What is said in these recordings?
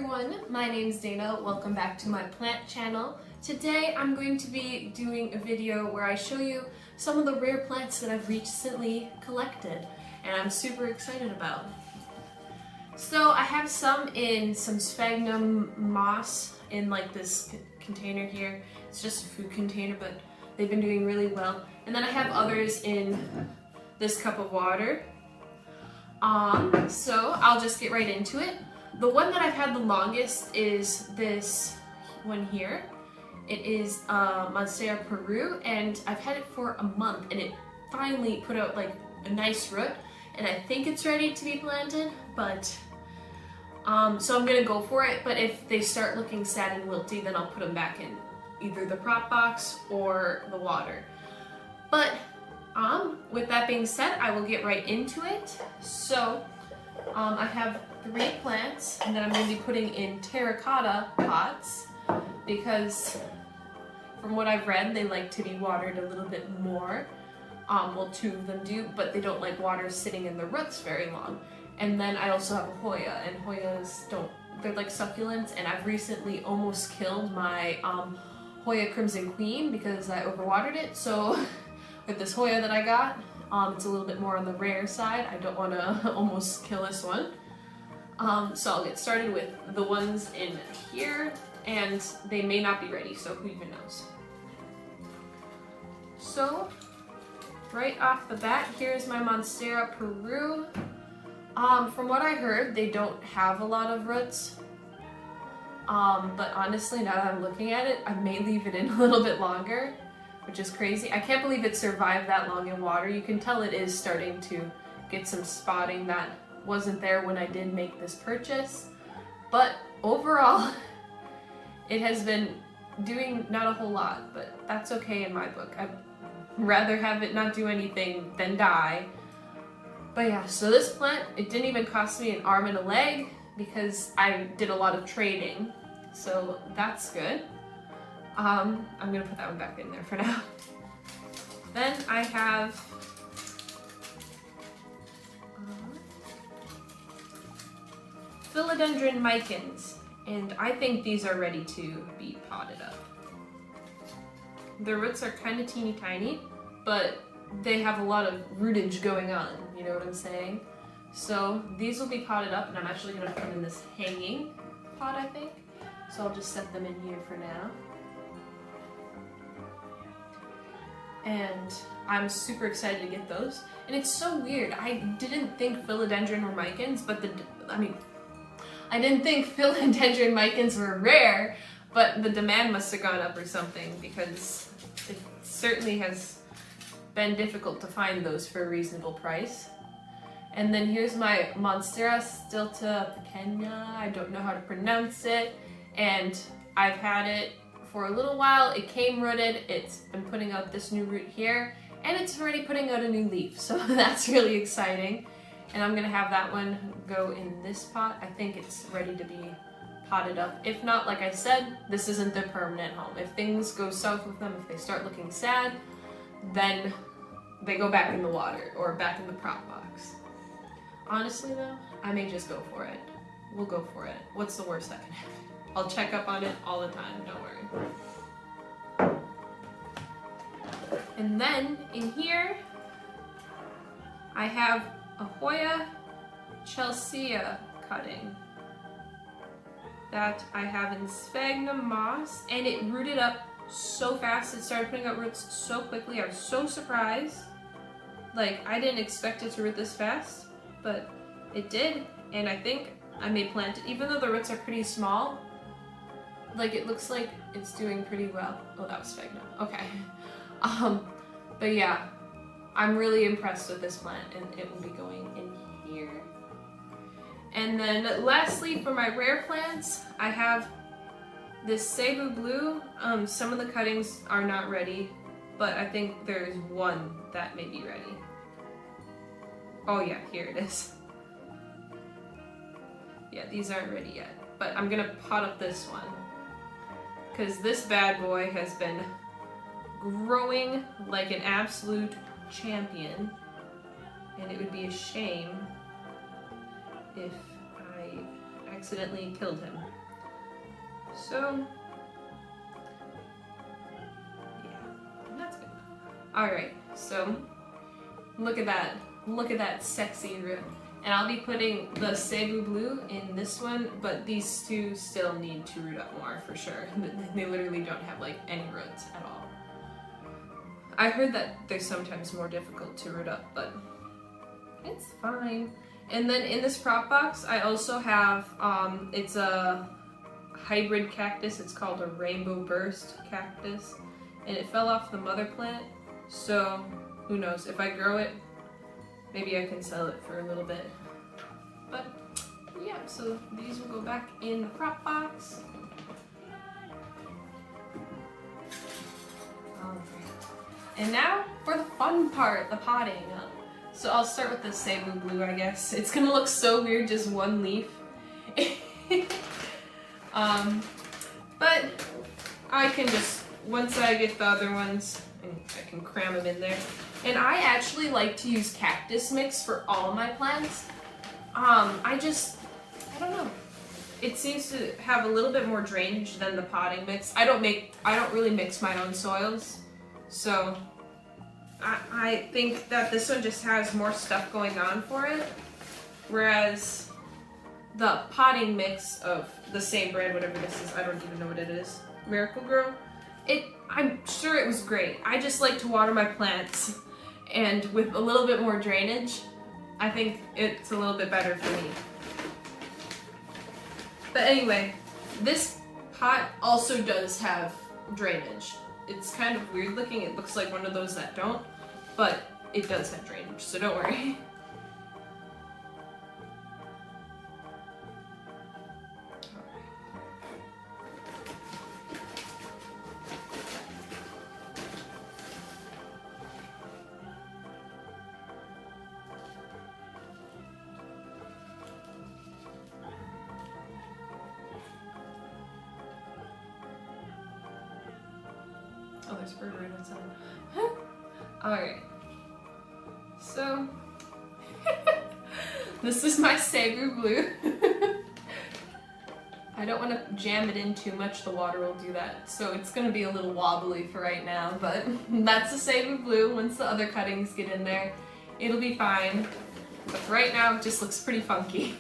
everyone, my name's Dana. Welcome back to my plant channel. Today I'm going to be doing a video where I show you some of the rare plants that I've recently collected and I'm super excited about. So I have some in some sphagnum moss in like this container here. It's just a food container, but they've been doing really well. And then I have others in this cup of water. So I'll just get right into it. The one that I've had the longest is this one here. It is Monstera Peru, and I've had it for a month, and it finally put out like a nice root, and I think it's ready to be planted, but so I'm gonna go for it. But if they start looking sad and wilty, then I'll put them back in either the prop box or the water. But with that being said, I will get right into it. So I have 3 plants that I'm going to be putting in terracotta pots because from what I've read, they like to be watered a little bit more. Well, 2 of them do, but they don't like water sitting in the roots very long. And then I also have a Hoya, and Hoyas they're like succulents, and I've recently almost killed my Hoya Crimson Queen because I overwatered it. So with this Hoya that I got, it's a little bit more on the rare side. I don't want to almost kill this one. So I'll get started with the ones in here, and they may not be ready, so who even knows. So, right off the bat, here's my Monstera Peru. From what I heard, they don't have a lot of roots. But honestly, now that I'm looking at it, I may leave it in a little bit longer, which is crazy. I can't believe it survived that long in water. You can tell it is starting to get some spotting that wasn't there when I did make this purchase. But overall, it has been doing not a whole lot, but that's okay in my book. I'd rather have it not do anything than die. But yeah, so this plant, it didn't even cost me an arm and a leg because I did a lot of trading, so that's good. I'm gonna put that one back in there for now. Then I have philodendron micans, and I think these are ready to be potted up. The roots are kind of teeny tiny, but they have a lot of rootage going on, you know what I'm saying? So these will be potted up, and I'm actually going to put them in this hanging pot, I think. So I'll just set them in here for now. And I'm super excited to get those. And it's so weird. I didn't think philodendron were micans, but I didn't think philodendron micans were rare, but the demand must have gone up or something because it certainly has been difficult to find those for a reasonable price. And then here's my Monstera Stilta Pequena. I don't know how to pronounce it, and I've had it for a little while. It came rooted. It's been putting out this new root here, and it's already putting out a new leaf, so that's really exciting. And I'm gonna have that one go in this pot. I think it's ready to be potted up. If not, like I said, this isn't their permanent home. If things go south with them, if they start looking sad, then they go back in the water or back in the prop box. Honestly though, I may just go for it. We'll go for it. What's the worst that can happen? I'll check up on it all the time, don't worry. And then in here, I have a Hoya Chelsea cutting that I have in sphagnum moss, and it rooted up so fast. It started putting out roots so quickly. I was so surprised. Like, I didn't expect it to root this fast, but it did, and I think I may plant it. Even though the roots are pretty small, like, it looks like it's doing pretty well. Oh, that was sphagnum. Okay. But yeah, I'm really impressed with this plant, and it will be going in here. And then lastly, for my rare plants, I have this Cebu Blue. Some of the cuttings are not ready, but I think there's one that may be ready. Oh yeah, here it is. Yeah, these aren't ready yet, but I'm gonna pot up this one because this bad boy has been growing like an absolute champion, and it would be a shame if I accidentally killed him. So, yeah, that's good. Alright, so look at that. Look at that sexy root. And I'll be putting the Cebu Blue in this one, but these two still need to root up more for sure. They literally don't have like any roots at all. I heard that they're sometimes more difficult to root up, but it's fine. And then in this prop box, I also have, it's a hybrid cactus. It's called a Rainbow Burst cactus. And it fell off the mother plant, so who knows. If I grow it, maybe I can sell it for a little bit. But yeah, so these will go back in the prop box. And now for the fun part, the potting. So I'll start with the Cebu Blue, I guess. It's gonna look so weird, just one leaf. But I can just, once I get the other ones, I can cram them in there. And I actually like to use cactus mix for all my plants. I don't know. It seems to have a little bit more drainage than the potting mix. I don't really mix my own soils. So I think that this one just has more stuff going on for it. Whereas the potting mix of the same brand, whatever this is, I don't even know what it is, Miracle Grow, I'm sure it was great. I just like to water my plants, and with a little bit more drainage, I think it's a little bit better for me. But anyway, this pot also does have drainage. It's kind of weird looking. It looks like one of those that don't, but it does have drainage, so don't worry. Oh, there's a bird right outside. Alright. So, this is my Cebu Blue. I don't want to jam it in too much, the water will do that. So it's going to be a little wobbly for right now, but that's the Cebu Blue. Once the other cuttings get in there, it'll be fine. But for right now, it just looks pretty funky.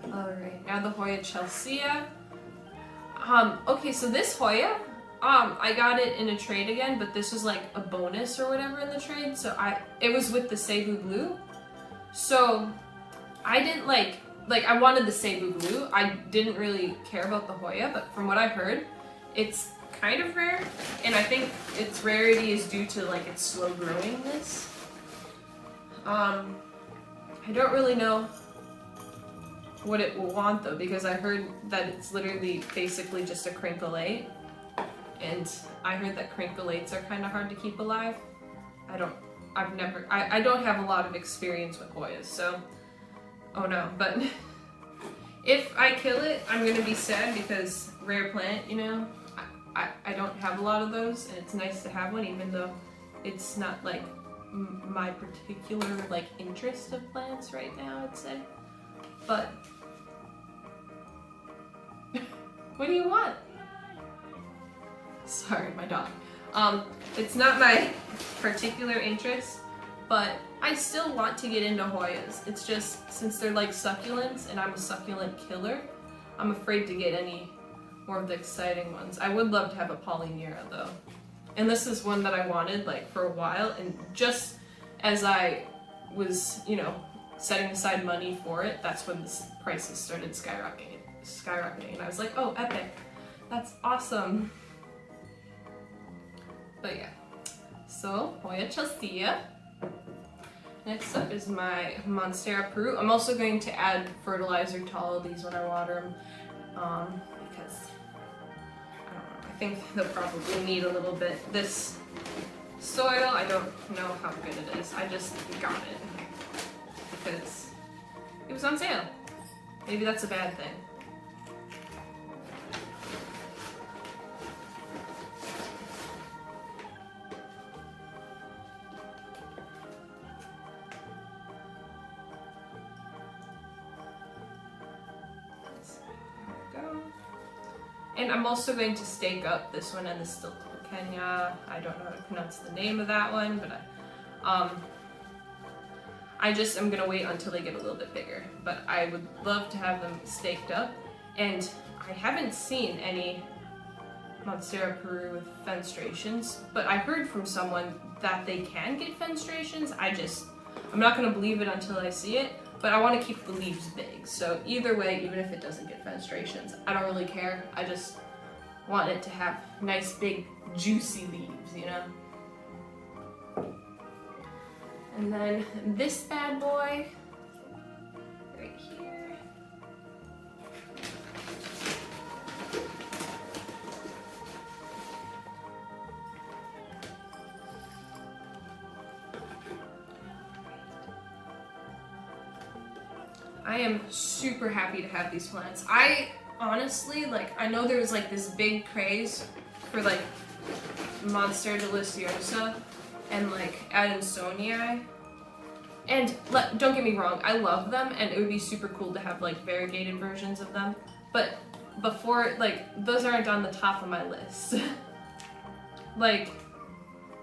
Alright, now the Hoya Chelsea. Okay, so this Hoya, I got it in a trade again, but this was like a bonus or whatever in the trade, so it was with the Cebu Blue. So I didn't I wanted the Cebu Blue. I didn't really care about the Hoya, but from what I heard, it's kind of rare, and I think its rarity is due to like its slow growingness. I don't really know what it will want though, because I heard that it's literally basically just a crinkleate. And I heard that crinkleates are kind of hard to keep alive. I don't have a lot of experience with Hoyas, so, oh no. But if I kill it, I'm gonna be sad because rare plant, you know, I don't have a lot of those, and it's nice to have one, even though it's not like my particular like interest of plants right now, I'd say. But what do you want? Sorry, my dog. It's not my particular interest, but I still want to get into Hoyas. It's just, since they're like succulents and I'm a succulent killer, I'm afraid to get any more of the exciting ones. I would love to have a Polynera though. And this is one that I wanted like for a while, and just as I was, you know, setting aside money for it, that's when the prices started skyrocketing. And I was like, oh, epic. That's awesome. But yeah, so Hoya Chelsea. Next up is my Monstera Peru. I'm also going to add fertilizer to all of these when I water them, because I don't know, I think they'll probably need a little bit. This soil, I don't know how good it is. I just got it because it was on sale. Maybe that's a bad thing. And I'm also going to stake up this one and the Stilt Kenya. I don't know how to pronounce the name of that one, but I just am gonna wait until they get a little bit bigger. But I would love to have them staked up. And I haven't seen any Monstera Peru with fenestrations, but I heard from someone that they can get fenestrations. I'm not gonna believe it until I see it, but I want to keep the leaves big. So either way, even if it doesn't get fenestrations, I don't really care. I just want it to have nice, big, juicy leaves, you know? And then this bad boy, right here. I am super happy to have these plants. I honestly, like, I know there was like this big craze for like Monstera deliciosa and like Adansonii. And don't get me wrong, I love them and it would be super cool to have like variegated versions of them. But before, like, those aren't on the top of my list. Like,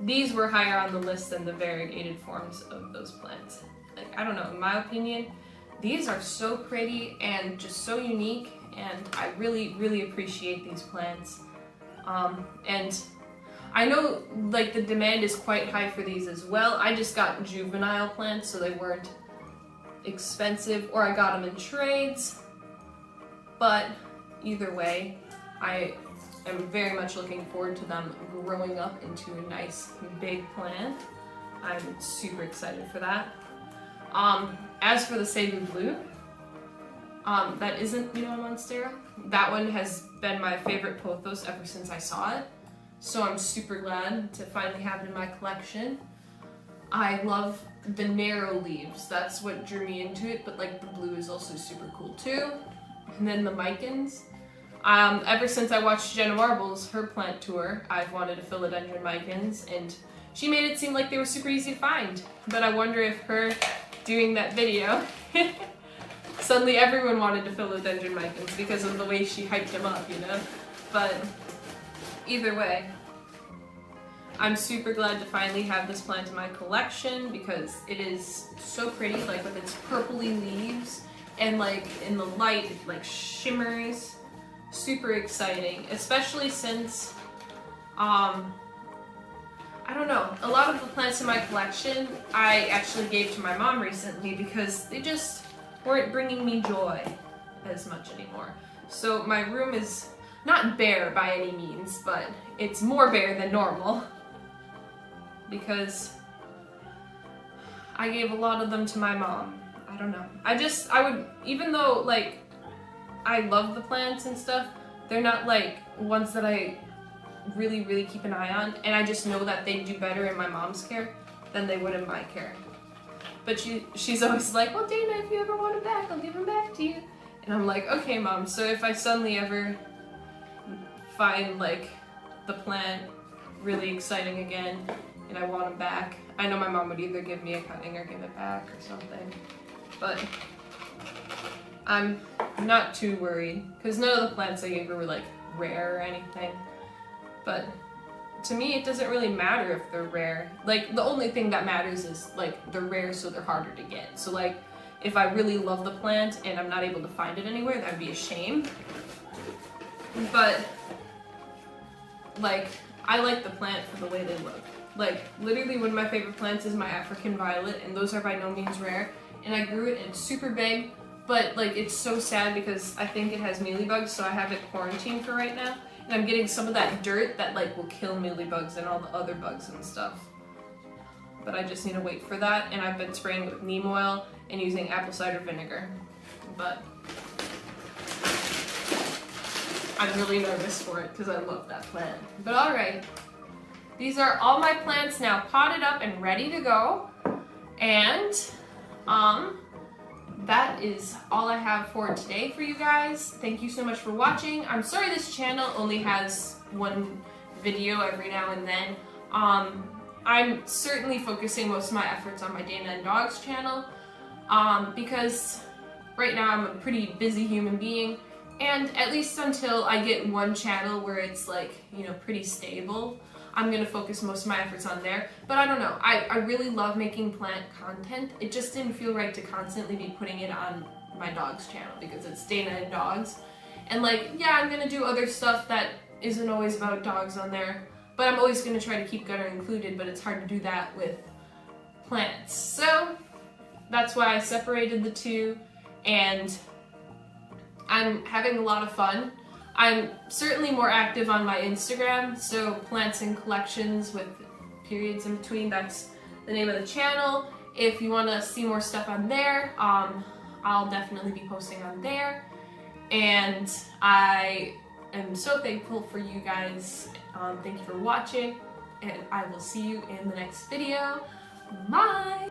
these were higher on the list than the variegated forms of those plants. Like, I don't know, in my opinion, these are so pretty and just so unique, and I really, really appreciate these plants. And I know, like, the demand is quite high for these as well. I just got juvenile plants, so they weren't expensive, or I got them in trades. But either way, I am very much looking forward to them growing up into a nice big plant. I'm super excited for that. As for the Cebu Blue, that isn't, you know, a Monstera. That one has been my favorite pothos ever since I saw it. So I'm super glad to finally have it in my collection. I love the narrow leaves. That's what drew me into it, but like the blue is also super cool too. And then the Micans. Ever since I watched Jenna Marble's her plant tour, I've wanted a philodendron Micans, and she made it seem like they were super easy to find. But I wonder if her doing that video, suddenly everyone wanted to philodendron Micans because of the way she hyped them up, you know? But either way, I'm super glad to finally have this plant in my collection because it is so pretty, like with its purpley leaves, and like in the light it like shimmers. Super exciting, especially since I don't know, a lot of the plants in my collection I actually gave to my mom recently because they just weren't bringing me joy as much anymore. So my room is not bare by any means, but it's more bare than normal because I gave a lot of them to my mom. I don't know. I would, even though like I love the plants and stuff, they're not like ones that I really, really keep an eye on, and I just know that they do better in my mom's care than they would in my care. But she's always like, well, Dana, if you ever want them back, I'll give them back to you. And I'm like, okay, Mom, so if I suddenly ever find like the plant really exciting again and I want them back, I know my mom would either give me a cutting or give it back or something. But I'm not too worried because none of the plants I gave her were like rare or anything. But to me, it doesn't really matter if they're rare. Like, the only thing that matters is like they're rare, so they're harder to get. So like, if I really love the plant and I'm not able to find it anywhere, that'd be a shame. But like, I like the plant for the way they look. Like, literally one of my favorite plants is my African violet, and those are by no means rare. And I grew it and it's super big, but like, it's so sad because I think it has mealybugs, so I have it quarantined for right now. And I'm getting some of that dirt that like will kill mealybugs and all the other bugs and stuff. But I just need to wait for that, and I've been spraying with neem oil and using apple cider vinegar. But I'm really nervous for it because I love that plant. But alright, these are all my plants now potted up and ready to go. And that is all I have for today for you guys. Thank you so much for watching. I'm sorry this channel only has one video every now and then. I'm certainly focusing most of my efforts on my Dana and Dogs channel because right now I'm a pretty busy human being And at least until I get one channel where it's like, you know, pretty stable, I'm gonna focus most of my efforts on there. But I don't know, I really love making plant content. It just didn't feel right to constantly be putting it on my dog's channel because it's Dana and dogs. And like, yeah, I'm gonna do other stuff that isn't always about dogs on there, but I'm always gonna try to keep Gunner included, but it's hard to do that with plants. So that's why I separated the two, and I'm having a lot of fun. I'm certainly more active on my Instagram, so plants and collections with periods in between, that's the name of the channel. If you want to see more stuff on there, I'll definitely be posting on there. And I am so thankful for you guys. Thank you for watching, and I will see you in the next video. Bye!